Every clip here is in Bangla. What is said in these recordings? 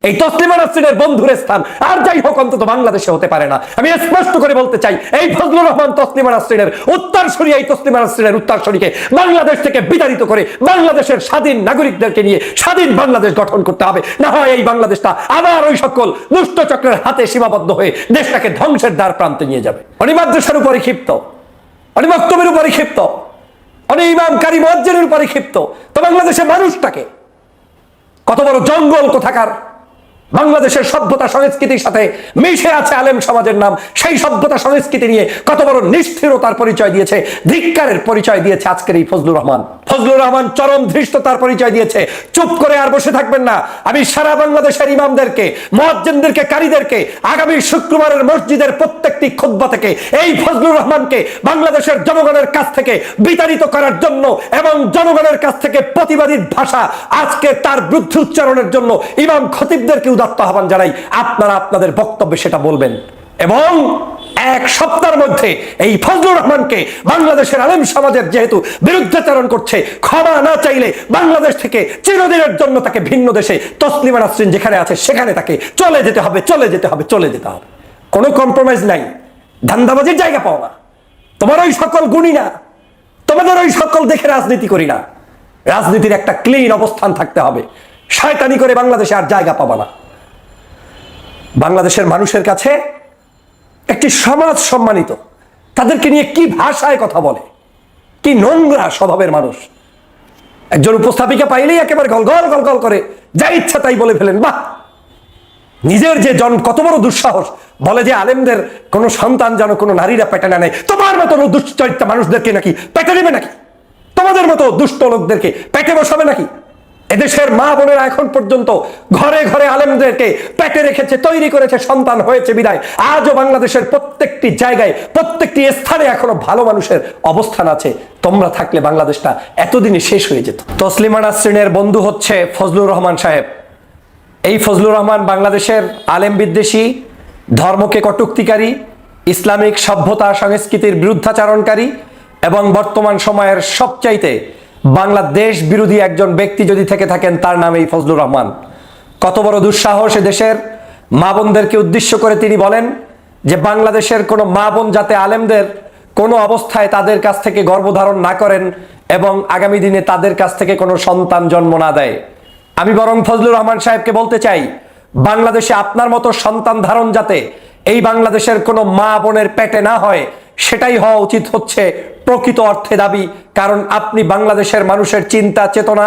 এই তসলিমা নাসরিনের বন্ধুর স্থান আর যাই হোক অন্তত বাংলাদেশে হতে পারে না। আমি স্পষ্ট করে বলতে চাই, এই ফজলুর রহমান তসলিমা নাসরিনের উত্তরসূরি, এই তসলিমা নাসরিনের উত্তরসূরিকে বাংলাদেশ থেকে বিতাড়িত করে বাংলাদেশের স্বাধীন নাগরিকদেরকে নিয়ে স্বাধীন বাংলাদেশ গঠন করতে হবে। না হয় এই বাংলাদেশটা আবার ওই সকল দুষ্ট চক্রের হাতে সীমাবদ্ধ হয়ে দেশটাকে ধ্বংসের দ্বার প্রান্তে নিয়ে যাবে। উনি মাদ্রাসার উপরে ক্ষিপ্ত, উনি বক্তব্যের উপরে ক্ষিপ্ত, উনি ইমামকারী মুয়াজ্জিনের উপরে ক্ষিপ্ত। তো বাংলাদেশের মানুষটাকে কত বড় জঙ্গল কোথাকার, বাংলাদেশের সভ্যতা সংস্কৃতির সাথে মিশে আছে আলেম সমাজের নাম, সেই সভ্যতা সংস্কৃতি নিয়ে কত বড় নিষ্ঠুরতার পরিচয় দিয়েছে, ধিক্কারের পরিচয় দিয়েছে আজকের এই ফজলুর রহমান। ফজলুর রহমান চরম ধৃষ্টতার পরিচয় দিয়েছে। চুপ করে আর বসে থাকবেন না। আমি সারা বাংলাদেশের ইমামদেরকে, মুয়াজ্জিনদেরকে, কারীদেরকে আগামী শুক্রবারের মসজিদের প্রত্যেকটি খুতবা থেকে এই ফজলুর রহমানকে বাংলাদেশের জনগণের কাছ থেকে বিতাড়িত করার জন্য এবং জনগণের কাছ থেকে প্রতিবাদী ভাষা আজকে তার বিরুদ্ধে উচ্চারণের জন্য ইমাম খতিবদেরকে উদাত্ত আহ্বান জানাই, আপনারা আপনাদের বক্তব্যে সেটা বলবেন এবং এক সপ্তাহের মধ্যে এই ফজলুর রহমানকে বাংলাদেশের আলেম সমাজের যেহেতু বিরুদ্ধাচরণ করছে, ক্ষমা না চাইলে বাংলাদেশ থেকে চিরদিনের জন্য তাকে ভিন্ন দেশে তসলিমা নাসরিন যেখানে আছে সেখানে তাকে চলে যেতে হবে, চলে যেতে হবে, চলে যেতে হবে। কোনো কম্প্রোমাইজ নাই, ধান্দাবাজির জায়গা পাও না। তোমার ওই সকল গুণী না, তোমাদের ওই সকল দেখে রাজনীতি করি না। রাজনীতির একটা ক্লিন অবস্থান থাকতে হবে। শয়তানি করে বাংলাদেশে আর জায়গা পাবা না। বাংলাদেশের মানুষের কাছে একটি সমাজ সম্মানিত, তাদেরকে নিয়ে কি ভাষায় কথা বলে, কি নোংরা স্বভাবের মানুষ। একজন উপস্থাপিকা পাইলেই একেবারে গল গল গল গল করে যা ইচ্ছা তাই বলে ফেলেন। বাহ, নিজের যে কত বড় দুঃসাহস, বলে যে আলেমদের কোনো সন্তান যেন কোনো নারীরা পেটে না নেয়। তোমার মতো দুশ্চরিত্র মানুষদেরকে নাকি পেটে নেবে নাকি? তোমাদের মতো দুষ্ট লোকদেরকে পেটে বসাবে নাকি? এদেশের মা বোনেরা এখন পর্যন্ত ঘরে ঘরে আলেমদেরকে পেটে রেখেছে, তৈরি করেছে, সন্তান হয়েছে বিদায় আজও বাংলাদেশের প্রত্যেকটি জায়গায়, প্রত্যেকটি স্থানে এখনো ভালো মানুষের অবস্থান আছে। তোমরা থাকলে বাংলাদেশটা এতদিনই শেষ হয়ে যেত। তসলিমা নাসরিনের বন্ধু হচ্ছে ফজলুর রহমান সাহেব। এই ফজলুর রহমান বাংলাদেশের আলেম বিদ্বেষী, ধর্মকে কটূক্তিকারী, ইসলামিক সভ্যতা সংস্কৃতির বিরুদ্ধাচারণকারী এবং বর্তমান সময়ের সবচাইতে বাংলাদেশ বিরোধী একজন ব্যক্তি যদি থেকে থাকেন তার নাম এই ফজলুর রহমান। কত বড় দুঃসাহস! দেশের মা বোনদেরকে উদ্দেশ্য করে তিনি বলেন যে বাংলাদেশের কোনো মা বোন যাতে আলেমদের কোনো অবস্থায় তাদের কাছ থেকে গর্ভধারণ না করেন এবং আগামী দিনে তাদের কাছ থেকে কোনো সন্তান জন্ম না দেয়। আমি বরং ফজলুর রহমান সাহেবকে বলতে চাই, বাংলাদেশে আপনার মতো সন্তান ধারণ যাতে এই বাংলাদেশের কোনো মা বোনের পেটে না হয়, সেটাই হওয়া উচিত হচ্ছে প্রকৃত অর্থে দাবি। কারণ আপনি বাংলাদেশের মানুষের চিন্তা চেতনা,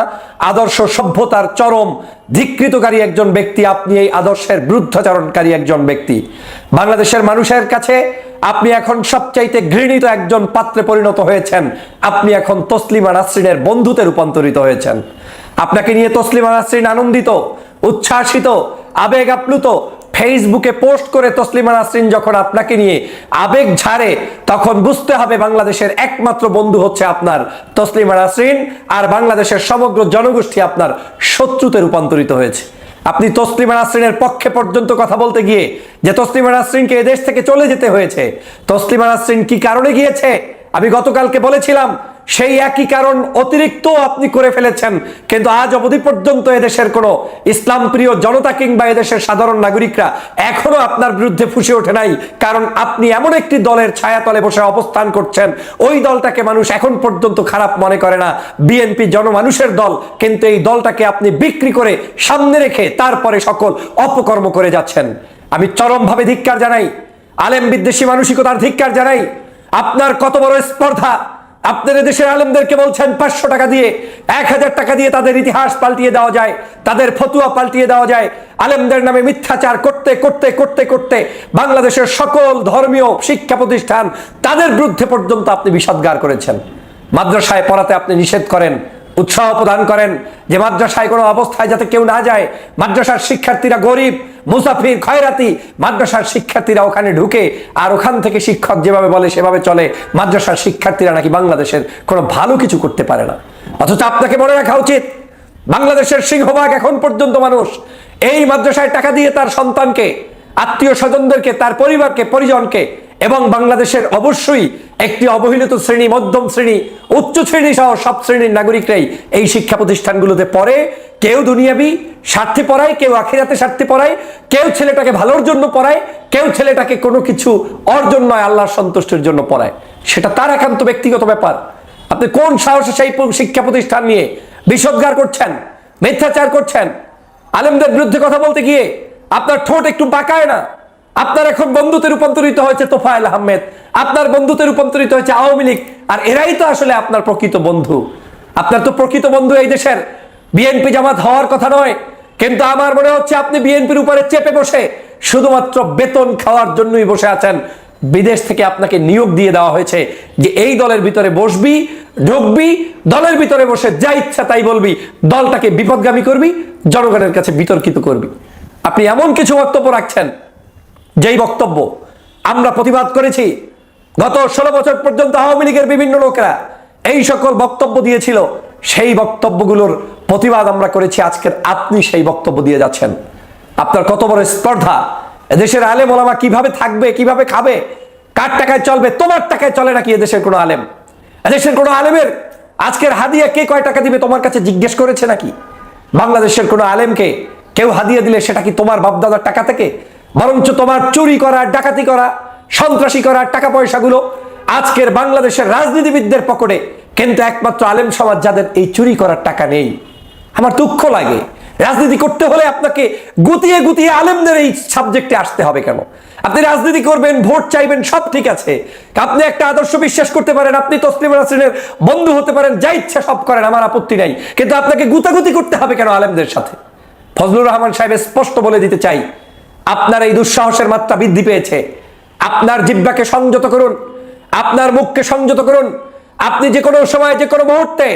আদর্শ, সভ্যতার চরম ধিক্কৃতকারী একজন ব্যক্তি। আপনি এই আদর্শের বিরুদ্ধাচরণকারী একজন ব্যক্তি। বাংলাদেশের মানুষের কাছে আপনি এখন সবচাইতে ঘৃণিত একজন পাত্রে পরিণত হয়েছেন। আপনি এখন তসলিমা নাসরিনের বন্ধুতে রূপান্তরিত হয়েছেন। আপনাকে নিয়ে তসলিমা নাসরিন আনন্দিত, উচ্ছ্বাসিত, আবেগ আপ্লুত। ফেসবুকে পোস্ট করে তসলিমা নাসরিন যখন আপনাকে নিয়ে আবেগ ঝাড়ে, তখন বুঝতে হবে বাংলাদেশের একমাত্র বন্ধু হচ্ছে আপনার তসলিমা নাসরিন, আর বাংলাদেশের সমগ্র জনগোষ্ঠী আপনার শত্রুতে রূপান্তরিত হয়েছে। আপনি তসলিমা নাসরিনের পক্ষে পর্যন্ত কথা বলতে গিয়ে যে তসলিমা নাসরিনকে এদেশ থেকে চলে যেতে হয়েছে, তসলিমা নাসরিন কি কারণে গিয়েছে আমি গতকালকে বলেছিলাম, সেই একই কারণ অতিরিক্ত আপনি করে ফেলেছেন। কিন্তু আজ অবধি পর্যন্ত এদেশের কোনো ইসলাম প্রিয় জনতা কিংবা এদেশের সাধারণ নাগরিকরা এখনো আপনার বিরুদ্ধে ফুঁসে ওঠে নাই। কারণ আপনি এমন একটি দলের ছায়াতলে বসে অবস্থান করছেন, ওই দলটাকে মানুষ এখন পর্যন্ত খারাপ মনে করে না, বিএনপি জনমানুষের দল। কিন্তু এই দলটাকে আপনি বিক্রি করে সামনে রেখে তারপরে সকল অপকর্ম করে যাচ্ছেন। আমি চরমভাবে ধিক্কার জানাই, আলেম বিদ্বেষী মানসিকতার ধিক্কার জানাই। আপনার কত বড় স্পর্ধা! আপনাদের দেশের আলেমদেরকে বলছেন 500 টাকা দিয়ে, 1000 টাকা দিয়ে তাদের ইতিহাস পাল্টিয়ে দেওয়া যায়, তাদের ফতুয়া পাল্টিয়ে দেওয়া যায়। আলেমদের নামে মিথ্যাচার করতে করতে করতে করতে বাংলাদেশের সকল ধর্মীয় শিক্ষা প্রতিষ্ঠান, তাদের বিরুদ্ধে পর্যন্ত আপনি বিষাদগার করেছেন। মাদ্রাসায় পড়াতে আপনি নিষেধ করেন, উৎসাহ প্রদান করেন যে মাদ্রাসায় কোনো অবস্থায় যাতে কেউ না যায়। মাদ্রাসার শিক্ষার্থীরা গরিব, মুসাফির, খয়রাতি। মাদ্রাসার শিক্ষার্থীরা ওখানে ঢুকে আর ওখান থেকে শিক্ষক যেভাবে বলে সেভাবে চলে। মাদ্রাসার শিক্ষার্থীরা নাকি বাংলাদেশের কোনো ভালো কিছু করতে পারে না। অথচ আপনাকে মনে রাখা উচিত, বাংলাদেশের সিংহভাগ এখন পর্যন্ত মানুষ এই মাদ্রাসায় টাকা দিয়ে তার সন্তানকে, আত্মীয় স্বজনদেরকে, তার পরিবারকে, পরিজনকে এবং বাংলাদেশের অবশ্যই একটি অবহেলিত শ্রেণী, মধ্যম শ্রেণী, উচ্চ শ্রেণী সহ সব শ্রেণীর নাগরিকরাই এই শিক্ষা প্রতিষ্ঠানগুলোতে পড়ে। কেউ দুনিয়াবি স্বার্থে পড়ায়, কেউ আখিরাতে স্বার্থে পড়ায়, কেউ ছেলেটাকে ভালোর জন্য পড়ায়, কেউ ছেলেটাকে কোনো কিছু অর্জন নয় আল্লাহর সন্তুষ্টির জন্য পড়ায়। সেটা তার একান্ত ব্যক্তিগত ব্যাপার। আপনি কোন সাহসে সেই শিক্ষা প্রতিষ্ঠান নিয়ে বিষোদ্গার করছেন, মিথ্যাচার করছেন? আলেমদের বিরুদ্ধে কথা বলতে গিয়ে আপনার ঠোঁট একটু বাঁকায় না? আপনার এখন বন্ধুতে রূপান্তরিত হয়েছে তোফায়েল আহমেদ, আপনার বন্ধুতে রূপান্তরিত হয়েছে আওয়ামী লীগ, আর এরাই তো আসলে আপনার প্রকৃত বন্ধু। আপনার তো প্রকৃত বন্ধু এই দেশের বিএনপি জামাত হওয়ার কথা নয়, কিন্তু আমার মনে হচ্ছে আপনি বিএনপির উপরে চেপে বসে শুধুমাত্র বেতন খাওয়ার জন্যই বসে আছেন। বিদেশ থেকে আপনাকে নিয়োগ দিয়ে দেওয়া হয়েছে যে এই দলের ভিতরে বসবি, ঢুকবি, দলের ভিতরে বসে যা ইচ্ছা তাই বলবি, দলটাকে বিপদগামী করবি, জনগণের কাছে বিতর্কিত করবি। আপনি এমন কিছু বক্তব্য রাখছেন যেই বক্তব্য আমরা প্রতিবাদ করেছি। গত 16 বছর পর্যন্ত আওয়ামী লীগের বিভিন্ন লোকেরা এই সকল বক্তব্য দিয়েছিল, সেই বক্তব্যগুলোর প্রতিবাদ আমরা করেছি। আজকের আপনি সেই বক্তব্য দিয়ে যাচ্ছেন। আপনার কত বড় স্পর্ধা! এদেশের আলেম ওলামা কিভাবে থাকবে, কিভাবে খাবে, কার টাকায় চলবে? তোমার টাকায় চলে নাকি এদেশের কোনো আলেম? এদেশের কোনো আলেমের আজকের হাদিয়া কে কয় টাকা দিবে তোমার কাছে জিজ্ঞেস করেছে নাকি? বাংলাদেশের কোনো আলেমকে কেউ হাদিয়া দিলে সেটা কি তোমার বাপদাদার টাকা থেকে? বরঞ্চ তোমার চুরি করা, ডাকাতি করা, সন্ত্রাসী করা টাকা পয়সাগুলো আজকের বাংলাদেশের রাজনীতিবিদদের পকেটে, কিন্তু একমাত্র আলেম সমাজ যাদের এই চুরি করার টাকা নেই। আমার দুঃখ লাগে। রাজনীতি করতে হলে আপনাকে গুতিয়ে গুতিয়ে আলেমদের এই সাবজেক্টে আসতে হবে কেন? আপনি রাজনীতি করবেন, ভোট চাইবেন, সব ঠিক আছে। আপনি একটা আদর্শ বিশ্বাস করতে পারেন, আপনি তসলিমা নাসরিনের বন্ধু হতে পারেন, যা ইচ্ছা সব করেন, আমার আপত্তি নাই, কিন্তু আপনাকে গুতাগুতি করতে হবে কেন আলেমদের সাথে? ফজলুর রহমান সাহেব স্পষ্ট বলে দিতে চাই, আপনার এই দুঃসাহসের মাত্রা বৃদ্ধি পেয়েছে। আপনার জিহ্বাকে সংযত করুন, আপনার মুখকে সংযত করুন। আপনি যে কোনো সময়, যে কোনো মুহূর্তে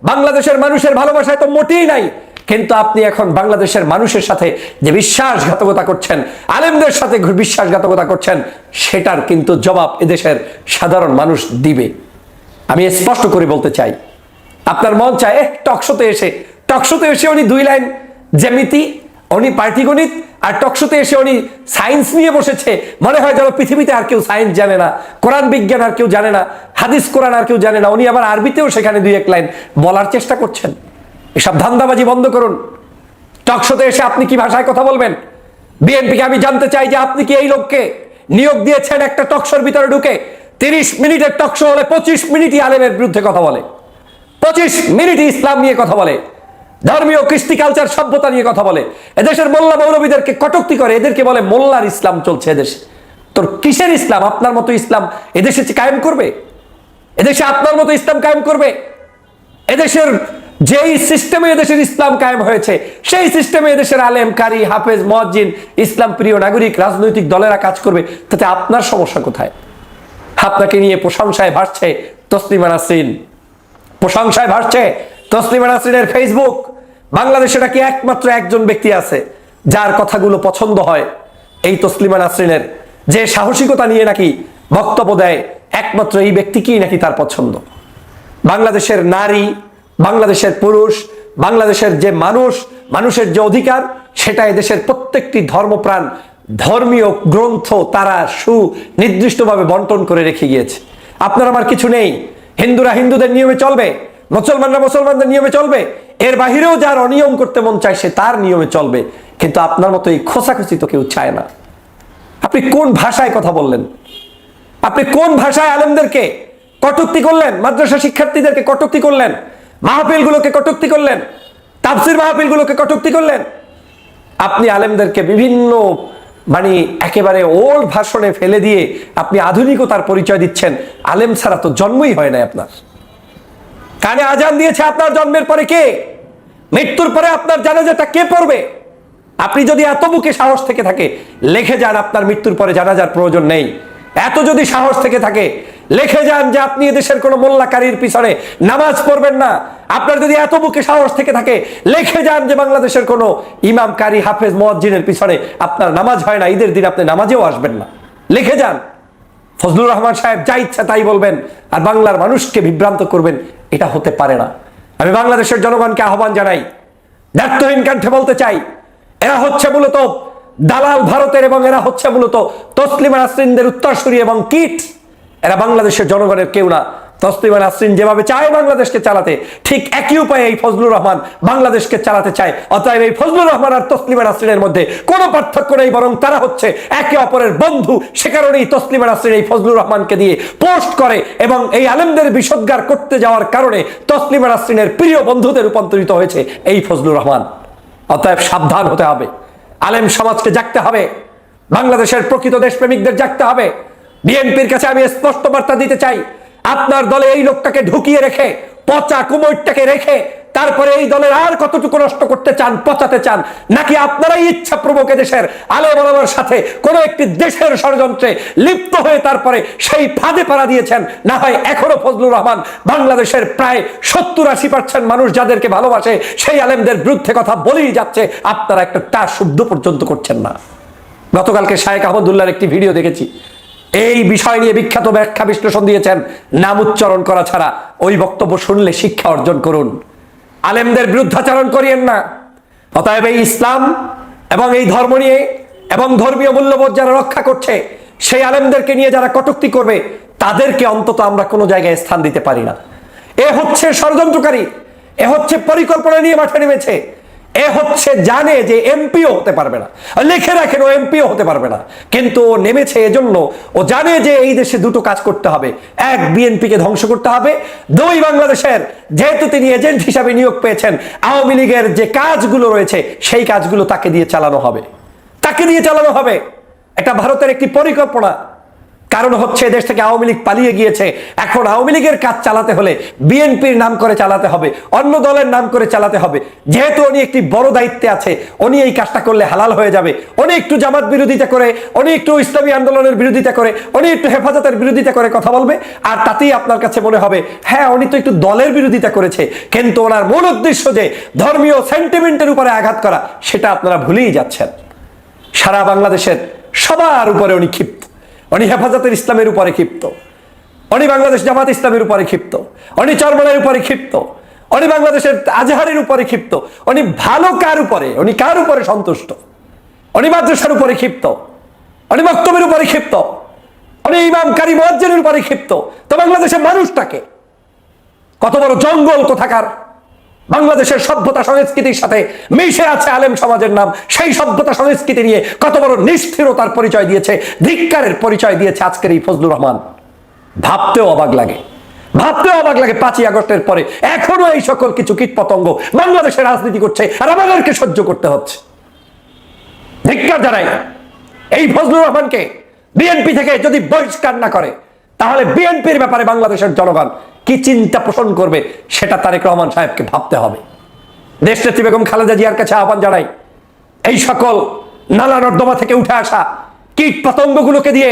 বাংলাদেশের মানুষের ভালোবাসায় তো মোটেই নাই, কিন্তু আপনি এখন বাংলাদেশের মানুষের সাথে যে বিশ্বাসঘাতকতা করছেন, আলেমদের সাথে বিশ্বাসঘাতকতা করছেন, সেটার কিন্তু জবাব এদেশের সাধারণ মানুষ দিবে। আমি স্পষ্ট করে বলতে চাই, আপনার মন চায় টকশোতে এসে উনি 2 লাইন জ্যামিতি, উনি পাটিগণিত, আর টকশোতে এসে উনি সায়েন্স নিয়ে বসেছে। মনে হয় যেন পৃথিবীতে আর কেউ সায়েন্স জানে না, কোরআন বিজ্ঞান আর কেউ জানে না, হাদিস কোরআন আর কেউ জানে না। উনি আবার আরবিতেও সেখানে 2-1 লাইন বলার চেষ্টা করছেন। এসব ধান্দাবাজি বন্ধ করুন। টকশোতে এসে আপনি কি ভাষায় কথা বলবেন? বিএনপিকে আমি জানতে চাই যে আপনি কি এই লোককে নিয়োগ দিয়েছেন একটা টকশোর ভিতরে ঢুকে? 30 মিনিটের টকশো হলে 25 মিনিটই আলেমের বিরুদ্ধে কথা বলে, 25 মিনিটই ইসলাম নিয়ে কথা বলে, ধর্মীয় কৃষ্টি কালচার সভ্যতা নিয়ে কথা বলে, এদেশের মোল্লা মৌলবীদেরকে কটূক্তি করে, এদেরকে বলে মোল্লার ইসলাম চলছে এদেশে। তোর কিসের ইসলাম? আপনার মতো ইসলাম এদেশে কায়েম করবে? এদেশে আপনার মতো ইসলাম কায়েম করবে? এদেশের যেই সিস্টেমে এদেশের ইসলাম কায়েম হয়েছে, সেই সিস্টেমে এদেশের আলেম, কারি, হাফেজ, মুয়াজ্জিন, ইসলাম প্রিয় নাগরিক, রাজনৈতিক দলেরা কাজ করবে। তাতে আপনার সমস্যা কোথায়? আপনাকে নিয়ে প্রশংসায় ভাসছে তসলিমা নাসরিন, প্রশংসায় ভাসছে তসলিমা নাসরিনের ফেসবুক। বাংলাদেশে নাকি একমাত্র একজন ব্যক্তি আছে যার কথাগুলো পছন্দ হয়, এই তসলিমা নাসরিনের যে সাহসিকতা নিয়ে নাকি বক্তব্য দেয়, একমাত্র এই ব্যক্তিকেই নাকি তার পছন্দ। বাংলাদেশের নারী, বাংলাদেশের পুরুষ, বাংলাদেশের যে মানুষের যে অধিকার, সেটা এদেশের প্রত্যেকটি ধর্মপ্রাণ ধর্মীয় গ্রন্থ তারা সুনির্দিষ্টভাবে বন্টন করে রেখে গিয়েছে। আপনার আমার কিছু নেই। হিন্দুরা হিন্দুদের নিয়মে চলবে, মুসলমানরা মুসলমানদের নিয়মে চলবে, এর বাহিরেও যার অনিয়ম করতে মন চায় সে তার নিয়মে চলবে। কিন্তু আপনার মতো এই খোসাখুচি তো কেউ চায় না। আপনি কোন ভাষায় কথা বললেন? আপনি কোন ভাষায় আলেমদেরকে কটূক্তি করলেন? মাদ্রাসা শিক্ষার্থীদেরকে কটূক্তি করলেন, মাহফিলগুলোকে কটূক্তি করলেন, তাফসির মাহফিলগুলোকে কটূক্তি করলেন। আপনি আলেমদেরকে বিভিন্ন একেবারে ওল্ড ভাষণে ফেলে দিয়ে আপনি আধুনিকতার পরিচয় দিচ্ছেন। আলেম ছাড়া তো জন্মই হয় না আপনার। কানে আজান দিয়েছে আপনার জন্মের পরে কে? মৃত্যুর পরে আপনার জানাজাটা কে পড়বে? আপনি যদি এত বুকে সাহস থেকে থাকে, লিখে যান আপনার মৃত্যুর পরে জানাজার প্রয়োজন নেই। এত যদি সাহস থেকে থাকে, লিখে যান যে আপনি এদেশের কোনো মোল্লাকারীর পিছনে নামাজ পড়বেন না। আপনার যদি এত বুকে সাহস থেকে থাকে, লিখে যান যে বাংলাদেশের কোনো ইমাম, কারি, হাফেজ, মুয়াজ্জিনের পিছনে আপনার নামাজ হয় না, ঈদের দিন আপনি নামাজেও আসবেন না, লিখে যান। ফজলুর রহমান সাহেব যা ইচ্ছা তাই বলবেন আর বাংলার মানুষকে বিভ্রান্ত করবেন, এটা হতে পারে না। আমি বাংলাদেশের জনগণকে আহ্বান জানাই, দায়িত্বহীন কণ্ঠে বলতে চাই, এরা হচ্ছে মূলত দালাল ভারতের, এবং এরা হচ্ছে মূলত তসলিমা নাসরিনদের উত্তরসূরি এবং কিট। এরা বাংলাদেশের জনগণের কেউ না। তসলিমা নাসরিন যেভাবে চায় বাংলাদেশকে চালাতে, ঠিক একই উপায়ে এই ফজলুর রহমান বাংলাদেশকে চালাতে চায়। অতএব এই ফজলুর রহমান আর তসলিমা নাসরিনের মধ্যে কোনো পার্থক্য নেই, বরং তারা হচ্ছে একে অপরের বন্ধু। সে কারণেই তসলিমা নাসরিন এই ফজলুর রহমানকে দিয়ে পোস্ট করে এবং এই আলেমদের বিষোদ্গার করতে যাওয়ার কারণে তসলিমা নাসরিনের প্রিয় বন্ধুতে রূপান্তরিত হয়েছে এই ফজলুর রহমান। অতএব সাবধান হতে হবে, আলেম সমাজকে জাগতে হবে, বাংলাদেশের প্রকৃত দেশপ্রেমিকদের জাগতে হবে। বিএনপির কাছে আমি স্পষ্ট বার্তা দিতে চাই, আপনার দলে এই লোকটাকে ঢুকিয়ে রেখে, পচা কুমোরটাকে রেখে তারপরে এই দলের আর কতটুকু নষ্ট করতে চান, পচাতে চান, নাকি আপনারাই ইচ্ছা প্রভোকে দেশের আলেম ওলামার সাথে কোনো একটি দেশের ষড়যন্ত্রে লিপ্ত হয়ে তারপরে সেই ফাঁদে পাড়া দিয়েছেন? না হয় এখনো ফজলুর রহমান বাংলাদেশের প্রায় 70-80% মানুষ যাদেরকে ভালোবাসে সেই আলেমদের বিরুদ্ধে কথা বলেই যাচ্ছে, আপনারা একটা তার শব্দ পর্যন্ত করছেন না। গতকালকে শায়েখ আহমদুল্লাহর একটি ভিডিও দেখেছি, এই বিষয় নিয়ে বিখ্যাত ব্যাখ্যা বিশ্লেষণ দিয়েছেন। নাম উচ্চারণ করা ছাড়া ওই বক্তব্য শুনলে শিক্ষা অর্জন করুন, আলেমদের বিরুদ্ধাচরণ করিয়েন না। অতএব এই ইসলাম এবং এই ধর্ম নিয়ে এবং ধর্মীয় মূল্যবোধ যারা রক্ষা করছে, সেই আলেমদেরকে নিয়ে যারা কটূক্তি করবে, তাদেরকে অন্তত আমরা কোনো জায়গায় স্থান দিতে পারি না। এ হচ্ছে ষড়যন্ত্রকারী, এ হচ্ছে পরিকল্পনা নিয়ে মাঠে নেমেছে, এ হচ্ছে জানে যে এমপিও হতে পারবে না, লিখে রাখেন ও এমপিও হতে পারবে না, কিন্তু ও নেমেছে এজন্য ও জানে যে এই দেশে দুটো কাজ করতে হবে। এক, বিএনপিকে ধ্বংস করতে হবে। দুই, বাংলাদেশের যেহেতু তিনি এজেন্ট হিসাবে নিয়োগ পেয়েছেন, আওয়ামী লীগের যে কাজগুলো রয়েছে সেই কাজগুলো তাকে দিয়ে চালানো হবে, তাকে দিয়ে চালানো হবে। এটা ভারতের একটি পরিকল্পনা। কারণ হচ্ছে দেশ থেকে আওয়ামী লীগ পালিয়ে গিয়েছে, এখন আওয়ামী লীগের কাজ চালাতে হলে বিএনপির নাম করে চালাতে হবে, অন্য দলের নাম করে চালাতে হবে। যেহেতু উনি একটি বড় দায়িত্বে আছে, উনি এই কাজটা করলে হালাল হয়ে যাবে। উনি একটু জামাত বিরোধিতা করে, উনি একটু ইসলামী আন্দোলনের বিরোধিতা করে, উনি একটু হেফাজতের বিরোধিতা করে কথা বলবে, আর তাতেই আপনার কাছে মনে হবে হ্যাঁ উনি তো একটু দলের বিরোধিতা করেছে, কিন্তু ওনার মূল উদ্দেশ্য যে ধর্মীয় সেন্টিমেন্টের উপরে আঘাত করা, সেটা আপনারা ভুলেই যাচ্ছেন। সারা বাংলাদেশের সবার উপরে উনি ক্ষিপ্ত, উনি হেফাজতের ইসলামের উপরে ক্ষিপ্ত, উনি বাংলাদেশ জামাত ইসলামের উপরে ক্ষিপ্ত, উনি চরমনের উপরে ক্ষিপ্ত, উনি বাংলাদেশের আজহারের উপরে ক্ষিপ্ত। উনি ভালো কার উপরে, উনি কার উপরে সন্তুষ্ট? উনি মাদ্রাসার উপরে ক্ষিপ্ত, উনি বক্তব্যের উপরে ক্ষিপ্ত, উনি ইমাম কারি মুয়াজ্জিনের উপরে ক্ষিপ্ত। তো বাংলাদেশের মানুষটাকে কত বড় জঙ্গল কোথাকার! বাংলাদেশের সভ্যতা সংস্কৃতির সাথে মিশে আছে আলেম সমাজের নাম, সেই সভ্যতা সংস্কৃতি নিয়ে কত বড় নিষ্ঠুরতার পরিচয় দিয়েছে, ধিক্কারের পরিচয় দিয়েছে আজকের এই ফজলুর রহমান। ভাবতেও অবাক লাগে, ভাবতেও অবাক লাগে 5ই আগস্টের পরে এখনো এই সকল কিছু কীটপতঙ্গ বাংলাদেশের রাজনীতি করছে, আর আমাদেরকে সহ্য করতে হচ্ছে। ধিক্কার জানাই এই ফজলুর রহমানকে। বিএনপি থেকে যদি বহিষ্কার না করে, তাহলে বিএনপির ব্যাপারে বাংলাদেশের জনগণ কি চিন্তা পোষণ করবে সেটা তারেক রহমান সাহেবকে ভাবতে হবে। দেশনেত্রী বেগম খালেদা জিয়ার কাছে আহ্বান জানাই, এই সকল নালা নর্দমা থেকে উঠে আসা কীট পতঙ্গগুলোকে দিয়ে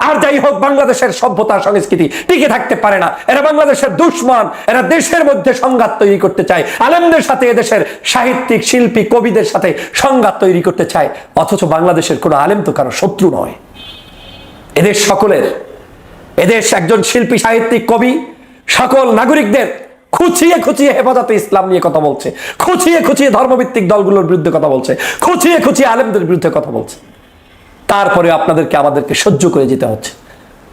আর যাই হোক বাংলাদেশের সভ্যতা সংস্কৃতি টিকে থাকতে পারে না। এরা বাংলাদেশের দুশ্মন, এরা দেশের মধ্যে সংঘাত তৈরি করতে চায়, আলেমদের সাথে এদেশের সাহিত্যিক শিল্পী কবিদের সাথে সংঘাত তৈরি করতে চায়। অথচ বাংলাদেশের কোনো আলেম তো কারো শত্রু নয়, এদেশ সকলের। এদেশ একজন শিল্পী সাহিত্যিক কবি সকল নাগরিকদের খুঁচিয়ে খুঁচিয়ে হেফাজতে ইসলাম নিয়ে কথা বলছে, খুঁচিয়ে খুঁচিয়ে ধর্মভিত্তিক দলগুলোর বিরুদ্ধে কথা বলছে, খুঁচিয়ে খুঁচিয়ে আলেমদের বিরুদ্ধে কথা বলছে। তারপরে আপনাদেরকে আমাদেরকে সহ্য করে যেতে হচ্ছে।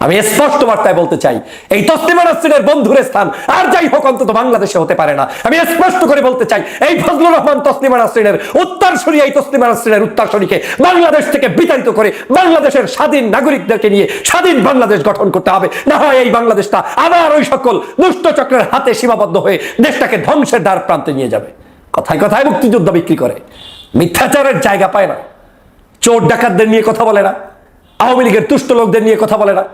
আমি স্পষ্ট বার্তায় বলতে চাই, এই তসলিমা নাসরিনের বন্ধুর স্থান আর যাই হোক অন্তত বাংলাদেশে হতে পারে না। আমি স্পষ্ট করে বলতে চাই, এই ফজলুর রহমান তসলিমা নাসরিনের উত্তরসূরি, এই তসলিমা নাসরিনের উত্তরসূরিকে বাংলাদেশ থেকে বিতাড়িত করে বাংলাদেশের স্বাধীন নাগরিকদেরকে নিয়ে স্বাধীন বাংলাদেশ গঠন করতে হবে। না হয় এই বাংলাদেশটা আবার ওই সকল দুষ্ট চক্রের হাতে সীমাবদ্ধ হয়ে দেশটাকে ধ্বংসের দ্বার প্রান্তে নিয়ে যাবে। কথায় কথায় মুক্তিযুদ্ধ বিক্রি করে, মিথ্যাচারের জায়গা পায় না, চোর ডাকাতদের নিয়ে কথা বলে না, আওয়ামী লীগের তুষ্ট লোকদের নিয়ে কথা বলে না।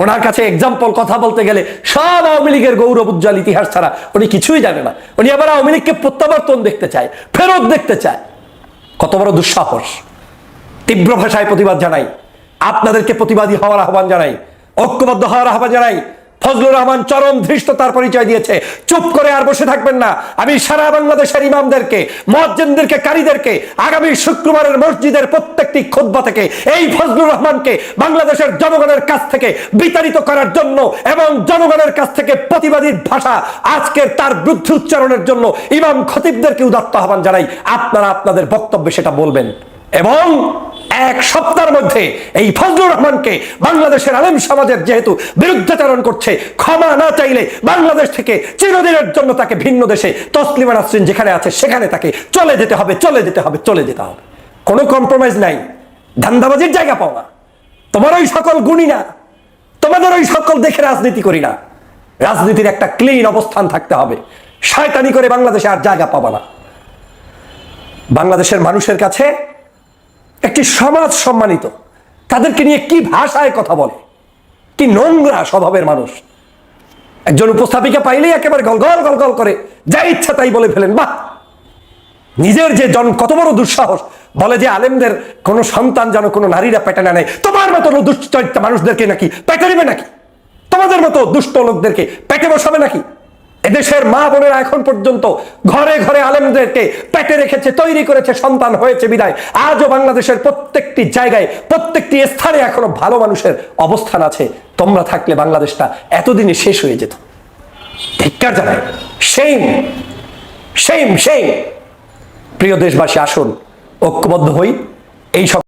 ওনার কাছে এক্সাম্পল কথা বলতে গেলে সব আওয়ামী লীগের গৌরব উজ্জ্বল ইতিহাস ছাড়া উনি কিছুই জানে না। উনি আবার আওয়ামী লীগকে প্রত্যাবর্তন দেখতে চায়, ফেরত দেখতে চায়। কত বড় দুঃসাহস! তীব্র ভাষায় প্রতিবাদ জানাই, আপনাদেরকে প্রতিবাদী হওয়ার আহ্বান জানাই, ঐক্যবদ্ধ হওয়ার আহ্বান জানাই। ফজলুর রহমান চরম ধৃষ্টতার পরিচয় দিয়েছে, চুপ করে আর বসে থাকবেন না। আমি সারা বাংলাদেশের ইমামদেরকে, মুয়াজ্জিনদেরকে, কারীদেরকে আগামী শুক্রবারের মসজিদের প্রত্যেকটি খুতবা থেকে এই ফজলুর রহমানকে বাংলাদেশের জনগণের কাছ থেকে বিতাড়িত করার জন্য এবং জনগণের কাছ থেকে প্রতিবাদী ভাষা আজকের তার বিরুদ্ধে উচ্চারণের জন্য ইমাম খতিবদেরকে উদাত্ত আহ্বান জানাই। আপনারা আপনাদের বক্তব্যে সেটা বলবেন এবং এক সপ্তাহের মধ্যে এই ফজলুর রহমানকে বাংলাদেশের আলেম সমাজের যেহেতু বিরুদ্ধাচরণ করছে, ক্ষমা না চাইলে বাংলাদেশ থেকে চিরদিনের জন্য তাকে ভিন্ন দেশে তসলিমা নাসরিন যেখানে আছে সেখানে তাকে চলে যেতে হবে, চলে যেতে হবে, চলে যেতে হবে। কোনো কম্প্রোমাইজ নাই, ধান্দাবাজির জায়গা পাও না। তোমার ওই সকল গুণী না, তোমাদের ওই সকল দেখে রাজনীতি করি না। রাজনীতির একটা ক্লিন অবস্থান থাকতে হবে। শয়তানি করে বাংলাদেশে আর জায়গা পাবা না। বাংলাদেশের মানুষের কাছে একটি সমাজ সম্মানিত, তাদেরকে নিয়ে কি ভাষায় কথা বলে, কি নোংরা স্বভাবের মানুষ। একজন উপস্থাপিকা পাইলেই একেবারে গল গল গল গল করে যা ইচ্ছা তাই বলে ফেলেন। বাহ, নিজের যে কত বড় দুঃসাহস, বলে যে আলেমদের কোনো সন্তান যেন কোনো নারীরা পেটে না নেয়। তোমার মতো দুশ্চরিত্র মানুষদেরকে নাকি পেটে নেবে নাকি? তোমাদের মতো দুষ্ট লোকদেরকে পেটে বসাবে নাকি? এদেশের মা বোনেরা এখন পর্যন্ত ঘরে ঘরে আলেমদেরকে পেটে রেখেছে, তৈরি করেছে, সন্তান হয়েছে বিদায় আজও বাংলাদেশের প্রত্যেকটি জায়গায়, প্রত্যেকটি স্থানে এখনো ভালো মানুষের অবস্থান আছে। তোমরা থাকলে বাংলাদেশটা এতদিনে শেষ হয়ে যেত। ধিক্কার জানাই, সেইম সেইম সেইম। প্রিয় দেশবাসী, আসুন ঐক্যবদ্ধ হই। এই সব